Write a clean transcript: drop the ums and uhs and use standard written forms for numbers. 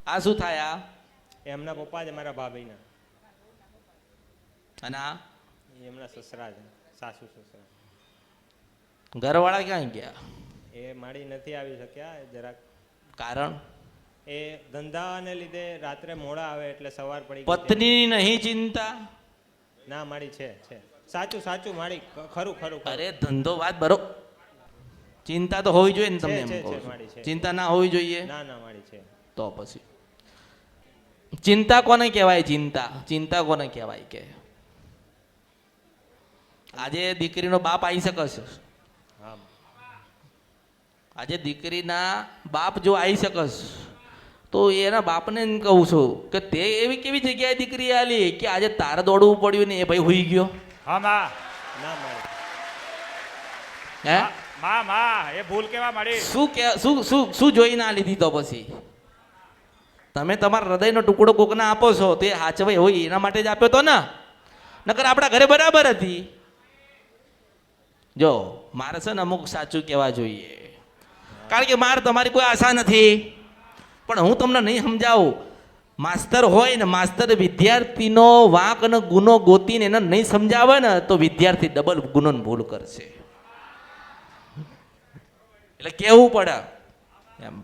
આ શું થાય? આ એમના પપ્પા છે, મારા ભાભીના. અને આ એમના સસરા છે, સાસુ સસરા. ઘરવાળા ક્યાં ગયા? એ માડી નથી આવી શક્યા જરાક. કારણ? એ ધંધાને લીધે રાત્રે મોડા આવે એટલે સવાર પડી ગઈ. પત્નીની નહીં ચિંતા? ના માડી છે. સાચું સાચું માડી, ખરું ખરું. અરે ધંધો વાત બરો, ચિંતા તો હોવી જોઈએ ને. તમને એમ કહું છું, ચિંતા ના હોવી જોઈએ? ના ના માડી છે. તો પછી ચિંતા કોને કહેવાય? ચિંતા કોને કહેવાય? કે આજે દીકરીનો બાપ આવી શકે છે. આજે દીકરીના બાપ જો આવી શકે તો એના બાપને કહું છું કે તે એવી કેવી જગ્યાએ દીકરી આલી કે આજે તારે દોડવું પડ્યું ને એ ભાઈ હુઈ ગયો. હા માં. ના માડી. હે માં એ ભૂલ કેવા માડી. શું જોઈ ના લીધી? તો પછી તમે તમારા હૃદયનો ટુકડો કોકને આપો છો તે હાચવાય હોય એના માટે જ આપ્યો તો ને. નકર આપણા ઘરે બરાબર હતી. જો મારે છે ને અમુક સાચું કહેવા જોઈએ, કારણ કે મારે તમારી કોઈ આશા નથી. પણ હું તમને નહીં સમજાવું. માસ્તર હોય ને, માસ્તર વિદ્યાર્થીનો વાંક અને ગુનો ગોતીને એને નહીં સમજાવે ને તો વિદ્યાર્થી ડબલ ગુનો ભૂલ કરશે. એટલે કેવું પડે એમ.